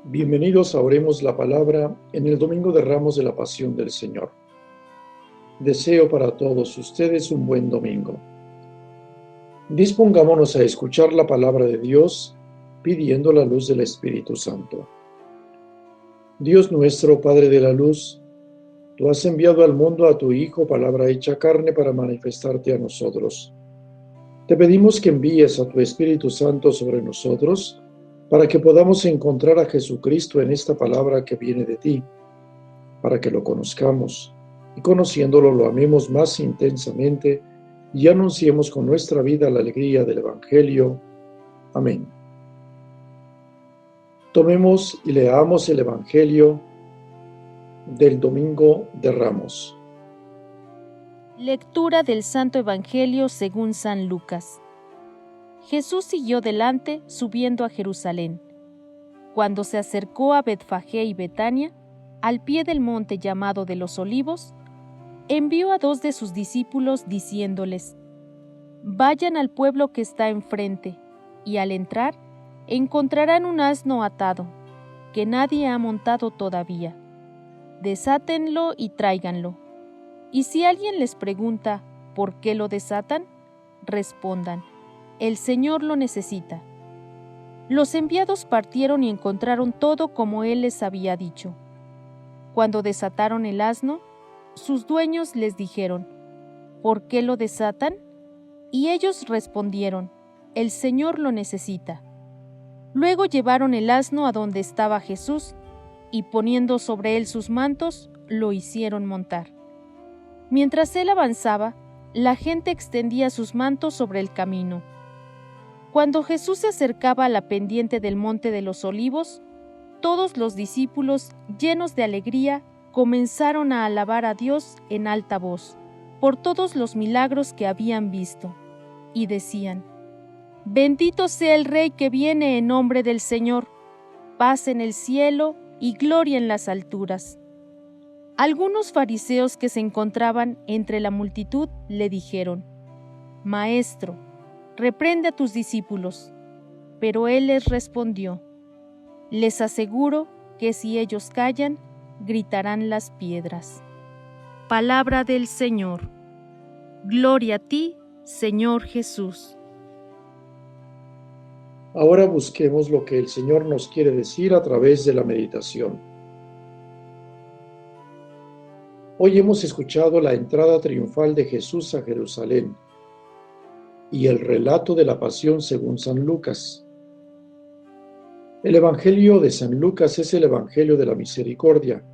Bienvenidos a Oremos la Palabra en el Domingo de Ramos de la Pasión del Señor. Deseo para todos ustedes un buen domingo. Dispongámonos a escuchar la palabra de Dios, pidiendo la luz del Espíritu Santo. Dios nuestro, Padre de la luz, tú has enviado al mundo a tu Hijo, palabra hecha carne, para manifestarte a nosotros. Te pedimos que envíes a tu Espíritu Santo sobre nosotros, para que podamos encontrar a Jesucristo en esta palabra que viene de ti, para que lo conozcamos y conociéndolo lo amemos más intensamente y anunciemos con nuestra vida la alegría del Evangelio. Amén. Tomemos y leamos el Evangelio del Domingo de Ramos. Lectura del Santo Evangelio según San Lucas. Jesús siguió delante, subiendo a Jerusalén. Cuando se acercó a Betfagé y Betania, al pie del monte llamado de los Olivos, envió a 2 de sus discípulos diciéndoles: Vayan al pueblo que está enfrente, y al entrar encontrarán un asno atado, que nadie ha montado todavía. Desátenlo y tráiganlo. Y si alguien les pregunta ¿por qué lo desatan?, respondan: el Señor lo necesita. Los enviados partieron y encontraron todo como Él les había dicho. Cuando desataron el asno, sus dueños les dijeron: ¿por qué lo desatan? Y ellos respondieron: el Señor lo necesita. Luego llevaron el asno a donde estaba Jesús, y poniendo sobre él sus mantos, lo hicieron montar. Mientras él avanzaba, la gente extendía sus mantos sobre el camino. Cuando Jesús se acercaba a la pendiente del monte de los Olivos, todos los discípulos, llenos de alegría, comenzaron a alabar a Dios en alta voz, por todos los milagros que habían visto, y decían: Bendito sea el Rey que viene en nombre del Señor, paz en el cielo y gloria en las alturas. Algunos fariseos que se encontraban entre la multitud le dijeron: Maestro, reprende a tus discípulos. Pero él les respondió: les aseguro que si ellos callan, gritarán las piedras. Palabra del Señor. Gloria a ti, Señor Jesús. Ahora busquemos lo que el Señor nos quiere decir a través de la meditación. Hoy hemos escuchado la entrada triunfal de Jesús a Jerusalén y el relato de la pasión según San Lucas. El Evangelio de San Lucas es el Evangelio de la misericordia,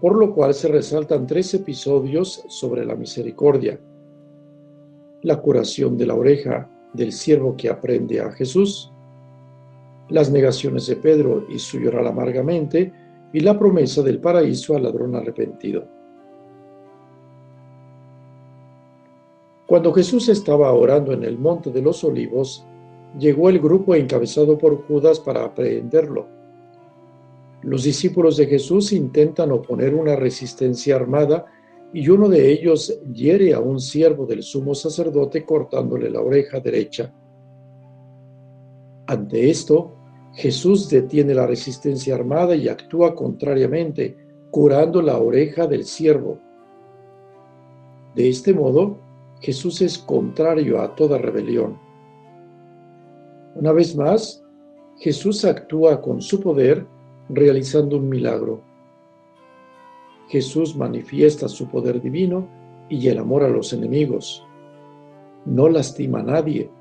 por lo cual se resaltan 3 episodios sobre la misericordia: la curación de la oreja del siervo que aprende a Jesús, las negaciones de Pedro y su llorar amargamente, y la promesa del paraíso al ladrón arrepentido. Cuando Jesús estaba orando en el Monte de los Olivos, llegó el grupo encabezado por Judas para aprehenderlo. Los discípulos de Jesús intentan oponer una resistencia armada y uno de ellos hiere a un siervo del sumo sacerdote cortándole la oreja derecha. Ante esto, Jesús detiene la resistencia armada y actúa contrariamente, curando la oreja del siervo. De este modo, Jesús es contrario a toda rebelión. Una vez más, Jesús actúa con su poder realizando un milagro. Jesús manifiesta su poder divino y el amor a los enemigos. No lastima a nadie,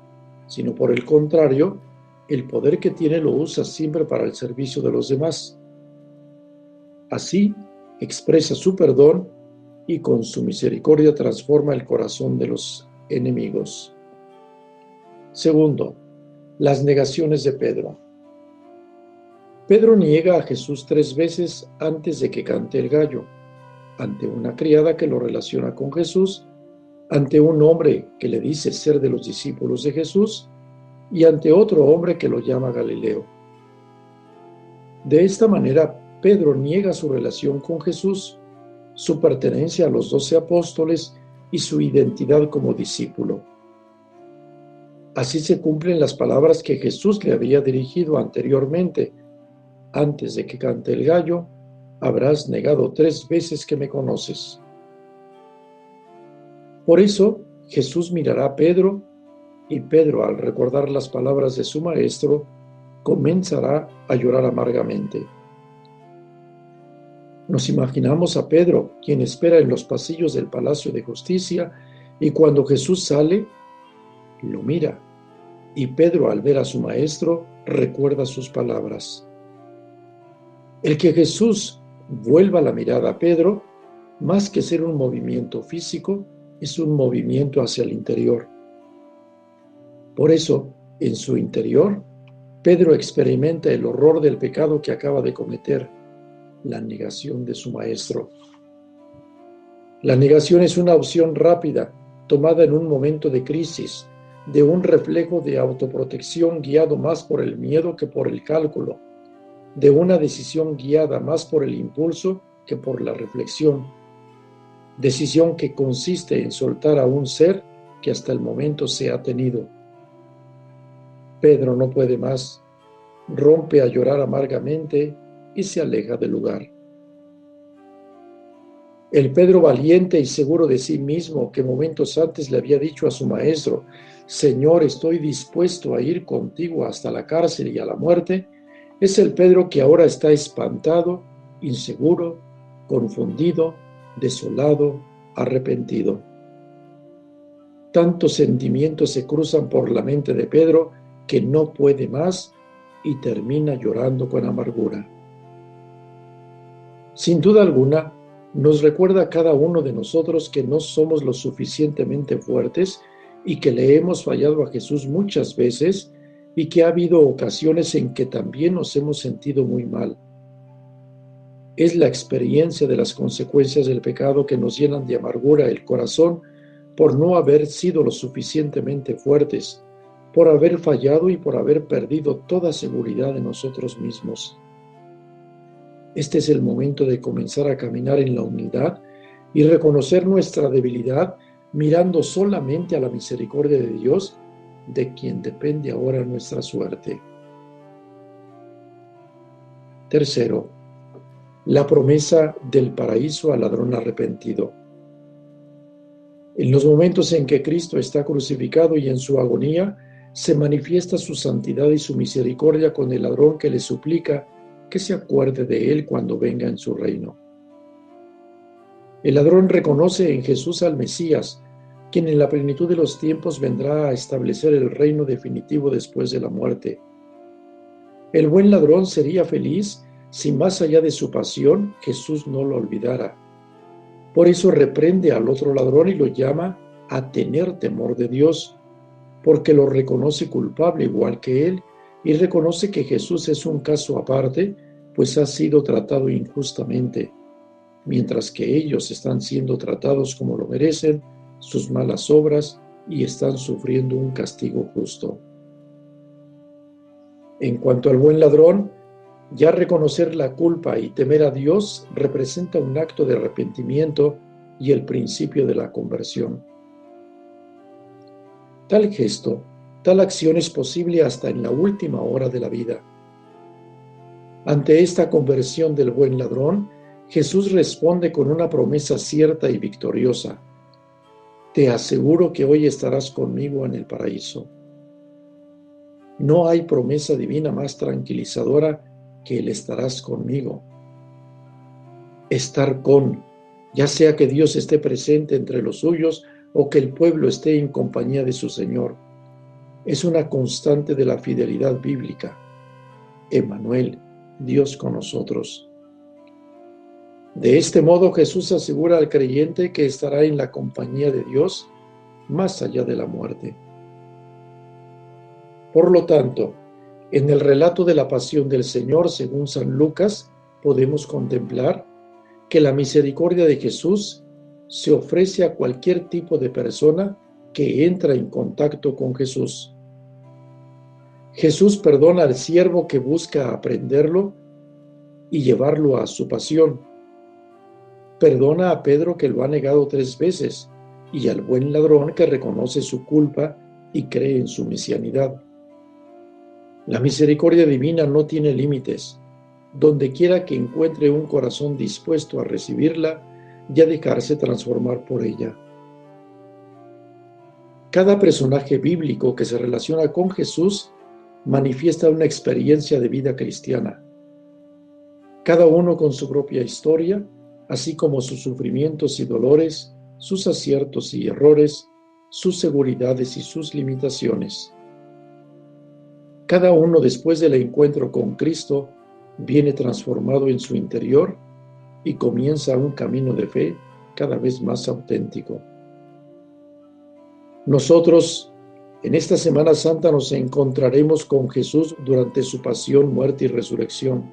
sino por el contrario, el poder que tiene lo usa siempre para el servicio de los demás. Así, expresa su perdón y con su misericordia transforma el corazón de los enemigos. Segundo, las negaciones de Pedro. Pedro niega a Jesús 3 veces antes de que cante el gallo, ante una criada que lo relaciona con Jesús, ante un hombre que le dice ser de los discípulos de Jesús y ante otro hombre que lo llama Galileo. De esta manera, Pedro niega su relación con Jesús, su pertenencia a los 12 apóstoles y su identidad como discípulo. Así se cumplen las palabras que Jesús le había dirigido anteriormente: antes de que cante el gallo, habrás negado 3 veces que me conoces. Por eso Jesús mirará a Pedro, y Pedro, al recordar las palabras de su maestro, comenzará a llorar amargamente. Nos imaginamos a Pedro, quien espera en los pasillos del Palacio de Justicia, y cuando Jesús sale, lo mira, y Pedro, al ver a su maestro, recuerda sus palabras. El que Jesús vuelva la mirada a Pedro, más que ser un movimiento físico, es un movimiento hacia el interior. Por eso, en su interior, Pedro experimenta el horror del pecado que acaba de cometer, la negación de su maestro. La negación es una opción rápida, tomada en un momento de crisis, de un reflejo de autoprotección guiado más por el miedo que por el cálculo, de una decisión guiada más por el impulso que por la reflexión, decisión que consiste en soltar a un ser que hasta el momento se ha tenido. Pedro no puede más, rompe a llorar amargamente y se aleja del lugar. El Pedro valiente y seguro de sí mismo, que momentos antes le había dicho a su maestro: Señor, estoy dispuesto a ir contigo hasta la cárcel y a la muerte, es el Pedro que ahora está espantado, inseguro, confundido, desolado, arrepentido. Tantos sentimientos se cruzan por la mente de Pedro que no puede más y termina llorando con amargura. Sin duda alguna, nos recuerda a cada uno de nosotros que no somos lo suficientemente fuertes y que le hemos fallado a Jesús muchas veces y que ha habido ocasiones en que también nos hemos sentido muy mal. Es la experiencia de las consecuencias del pecado que nos llenan de amargura el corazón por no haber sido lo suficientemente fuertes, por haber fallado y por haber perdido toda seguridad en nosotros mismos. Este es el momento de comenzar a caminar en la humildad y reconocer nuestra debilidad mirando solamente a la misericordia de Dios, de quien depende ahora nuestra suerte. Tercero, la promesa del paraíso al ladrón arrepentido. En los momentos en que Cristo está crucificado y en su agonía, se manifiesta su santidad y su misericordia con el ladrón que le suplica que se acuerde de él cuando venga en su reino. El ladrón reconoce en Jesús al Mesías, quien en la plenitud de los tiempos vendrá a establecer el reino definitivo después de la muerte. El buen ladrón sería feliz si más allá de su pasión Jesús no lo olvidara. Por eso reprende al otro ladrón y lo llama a tener temor de Dios, porque lo reconoce culpable igual que él y reconoce que Jesús es un caso aparte, pues ha sido tratado injustamente, mientras que ellos están siendo tratados como lo merecen sus malas obras y están sufriendo un castigo justo. En cuanto al buen ladrón, ya reconocer la culpa y temer a Dios representa un acto de arrepentimiento y el principio de la conversión. Tal gesto, tal acción es posible hasta en la última hora de la vida. Ante esta conversión del buen ladrón, Jesús responde con una promesa cierta y victoriosa: te aseguro que hoy estarás conmigo en el paraíso. No hay promesa divina más tranquilizadora que el estarás conmigo. Estar con, ya sea que Dios esté presente entre los suyos o que el pueblo esté en compañía de su Señor, es una constante de la fidelidad bíblica. Emmanuel, Dios con nosotros. De este modo Jesús asegura al creyente que estará en la compañía de Dios más allá de la muerte. Por lo tanto, en el relato de la pasión del Señor según San Lucas, podemos contemplar que la misericordia de Jesús se ofrece a cualquier tipo de persona que entra en contacto con Jesús. Jesús perdona al siervo que busca aprenderlo y llevarlo a su pasión. Perdona a Pedro que lo ha negado 3 veces y al buen ladrón que reconoce su culpa y cree en su mesianidad. La misericordia divina no tiene límites. donde quiera que encuentre un corazón dispuesto a recibirla y a dejarse transformar por ella. Cada personaje bíblico que se relaciona con Jesús manifiesta una experiencia de vida cristiana, cada uno con su propia historia, así como sus sufrimientos y dolores, sus aciertos y errores, sus seguridades y sus limitaciones. Cada uno, después del encuentro con Cristo, viene transformado en su interior y comienza un camino de fe cada vez más auténtico. Nosotros, en esta Semana Santa, nos encontraremos con Jesús durante su pasión, muerte y resurrección.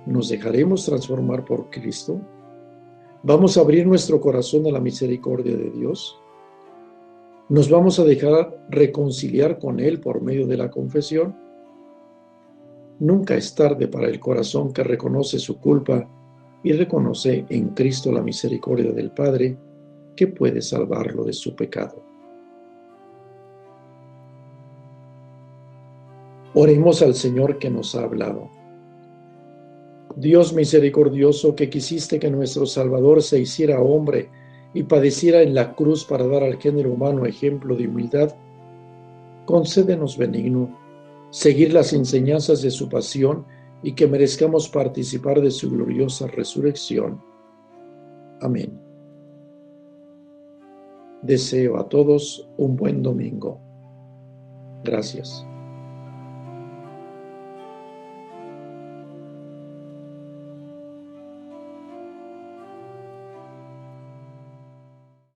¿Nos dejaremos transformar por Cristo? ¿Vamos a abrir nuestro corazón a la misericordia de Dios? ¿Nos vamos a dejar reconciliar con Él por medio de la confesión? Nunca es tarde para el corazón que reconoce su culpa y reconoce en Cristo la misericordia del Padre, que puede salvarlo de su pecado. Oremos al Señor que nos ha hablado. Dios misericordioso, que quisiste que nuestro Salvador se hiciera hombre y padeciera en la cruz para dar al género humano ejemplo de humildad, concédenos benigno seguir las enseñanzas de su pasión y que merezcamos participar de su gloriosa resurrección. Amén. Deseo a todos un buen domingo. Gracias.